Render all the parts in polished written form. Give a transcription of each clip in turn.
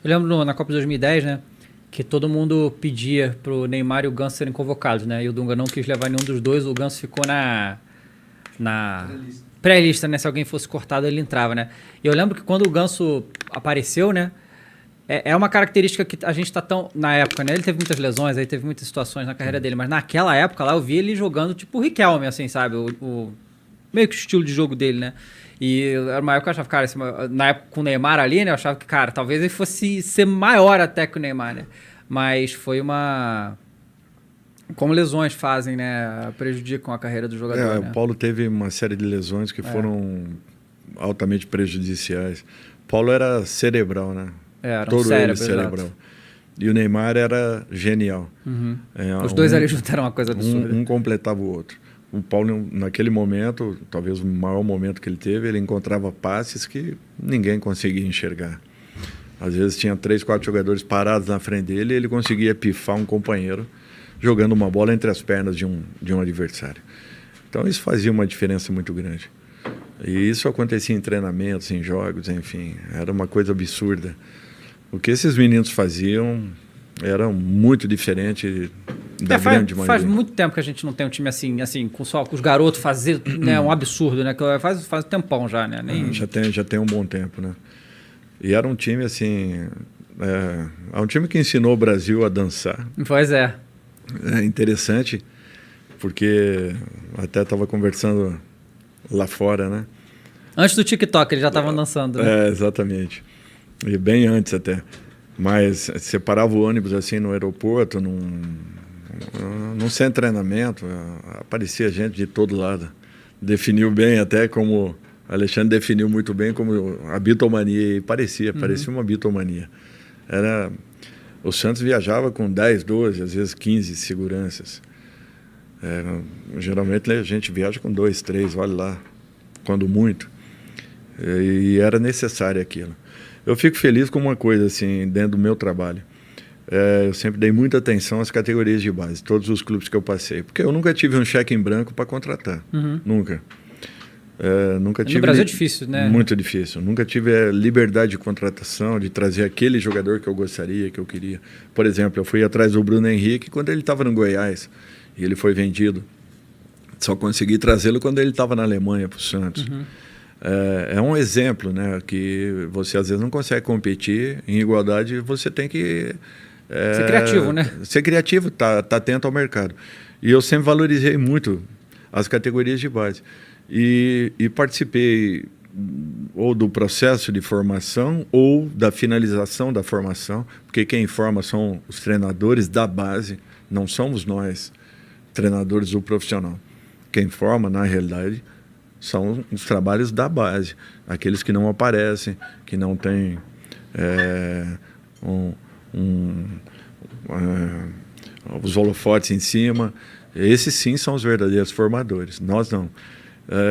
Eu lembro na Copa de 2010, né? Que todo mundo pedia pro Neymar e o Ganso serem convocados, né? E o Dunga não quis levar nenhum dos dois, o Ganso ficou na pré-lista, né? Se alguém fosse cortado, ele entrava, né? E eu lembro que quando o Ganso apareceu, né? É uma característica que a gente tá tão... Na época, né? Ele teve muitas lesões, aí teve muitas situações na carreira dele, mas naquela época lá eu vi ele jogando tipo o Riquelme, assim, sabe? Meio que o estilo de jogo dele, né? E era uma época que eu achava, cara, na época com o Neymar ali, né? Eu achava que, cara, talvez ele fosse ser maior até que o Neymar, né? Mas foi como lesões fazem, né? Prejudicam a carreira do jogador, né? O Paulo teve uma série de lesões que foram altamente prejudiciais. O Paulo era cerebral, né? Era um todo cérebro, ele cerebral. E o Neymar era genial. Uhum. Os dois ali juntaram uma coisa absurda. Um completava o outro. O Paulo, naquele momento, talvez o maior momento que ele teve, ele encontrava passes que ninguém conseguia enxergar. Às vezes tinha 3, 4 jogadores parados na frente dele e ele conseguia pifar um companheiro jogando uma bola entre as pernas de um adversário. Então isso fazia uma diferença muito grande. E isso acontecia em treinamentos, em jogos, enfim. Era uma coisa absurda. O que esses meninos faziam era muito diferente da grande maioria. Faz muito tempo que a gente não tem um time assim com os garotos fazer, né, um absurdo, né? Que faz tempão já, né? Já tem um bom tempo, né? E era um time assim, é um time que ensinou o Brasil a dançar. Pois é. É interessante, porque até estava conversando lá fora, né? Antes do TikTok eles já estavam dançando, né? Exatamente. E bem antes até. Mas você parava o ônibus assim no aeroporto, num centro de treinamento, aparecia gente de todo lado. Definiu bem até como... Alexandre definiu muito bem como a bitomania, e parecia uma bitomania. O Santos viajava com 10, 12, às vezes 15 seguranças. Geralmente a gente viaja com 2, 3, olha lá, quando muito. E era necessário aquilo. Eu fico feliz com uma coisa, assim, dentro do meu trabalho. Eu sempre dei muita atenção às categorias de base, todos os clubes que eu passei. Porque eu nunca tive um cheque em branco para contratar. Nunca. Nunca tive. No Brasil é difícil, né? Muito difícil. Nunca tive a liberdade de contratação, de trazer aquele jogador que eu gostaria, que eu queria. Por exemplo, eu fui atrás do Bruno Henrique quando ele estava no Goiás e ele foi vendido. Só consegui trazê-lo quando ele estava na Alemanha para o Santos. É um exemplo, né? Que você às vezes não consegue competir em igualdade, você tem que ser criativo, né? Ser criativo, tá atento ao mercado. E eu sempre valorizei muito as categorias de base. E participei ou do processo de formação ou da finalização da formação, porque quem forma são os treinadores da base, não somos nós, treinadores do profissional. Quem forma, na realidade, são os trabalhos da base, aqueles que não aparecem, que não têm os holofotes em cima. Esses sim são os verdadeiros formadores, nós não.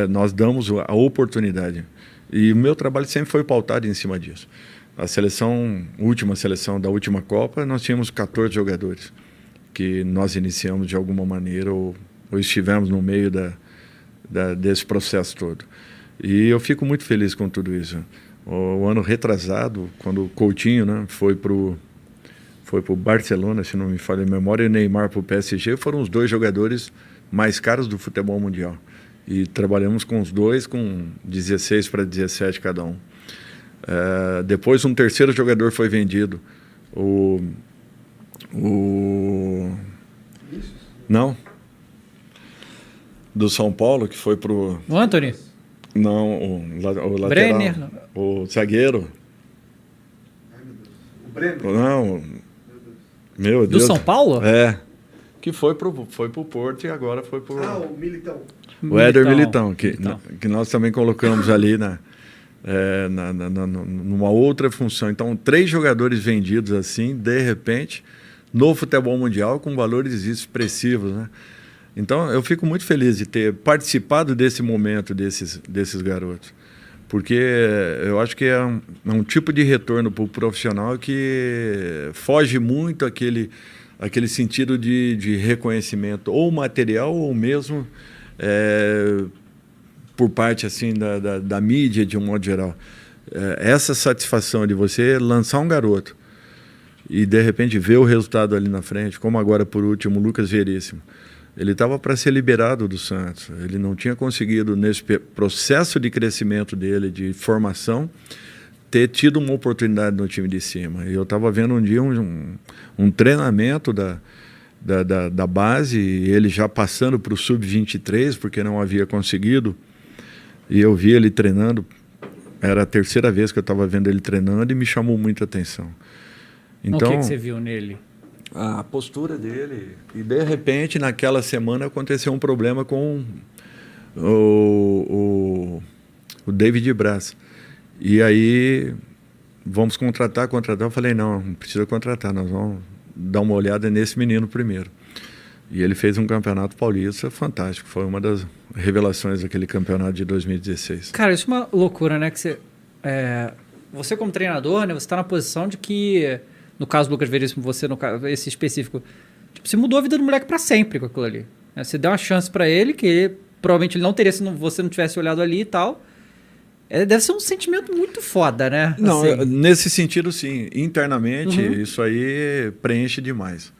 Nós damos a oportunidade. E o meu trabalho sempre foi pautado em cima disso. A última seleção da última Copa, nós tínhamos 14 jogadores que nós iniciamos de alguma maneira ou estivemos no meio desse processo todo. E eu fico muito feliz com tudo isso. O ano retrasado, quando o Coutinho, né, foi pro Barcelona, se não me falha a memória, e o Neymar para o PSG, foram os 2 jogadores mais caros do futebol mundial. E trabalhamos com os 2 com 16 para 17 cada um. Depois um terceiro jogador foi vendido. Não. Do São Paulo, que foi pro... O Antony? Não, o lateral. Brenner? O zagueiro. Ai, meu Deus. O Breno? Não. Meu Deus. Do São Paulo? Que foi pro Porto e agora foi pro... o Militão. O Éder Militão, que nós também colocamos ali numa outra função. Então, 3 jogadores vendidos assim, de repente, no futebol mundial, com valores expressivos, né? Então, eu fico muito feliz de ter participado desse momento desses garotos. Porque eu acho que é um tipo de retorno para o profissional que foge muito aquele sentido de reconhecimento, ou material, ou mesmo... por parte assim da mídia de um modo geral. essa satisfação de você lançar um garoto e, de repente, ver o resultado ali na frente, como agora, por último, o Lucas Veríssimo. Ele estava para ser liberado do Santos. Ele não tinha conseguido, nesse processo de crescimento dele, de formação, ter tido uma oportunidade no time de cima. E eu estava vendo um dia um treinamento da base, e ele já passando para o Sub-23, porque não havia conseguido. E eu vi ele treinando. Era a terceira vez que eu estava vendo ele treinando e me chamou muita atenção. Então, o que você viu nele? A postura dele. E, de repente, naquela semana, aconteceu um problema com o David Braz. E aí, vamos contratar. Eu falei, não precisa contratar, nós vamos dar uma olhada nesse menino primeiro. E ele fez um campeonato paulista fantástico. Foi uma das revelações daquele campeonato de 2016. Cara, isso é uma loucura, né? Que você como treinador, né? Você está na posição de que, no caso do Lucas Veríssimo, você, no caso, esse específico, tipo, você mudou a vida do moleque para sempre com aquilo ali. Né? Você deu uma chance para ele, que provavelmente ele não teria se você não tivesse olhado ali e tal. Deve ser um sentimento muito foda, né? Não, assim. Nesse sentido, sim. Internamente, isso aí preenche demais.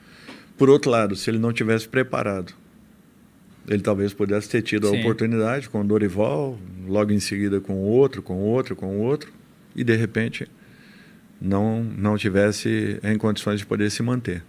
Por outro lado, se ele não tivesse preparado, ele talvez pudesse ter tido a oportunidade com o Dorival, logo em seguida com outro, e de repente não tivesse em condições de poder se manter.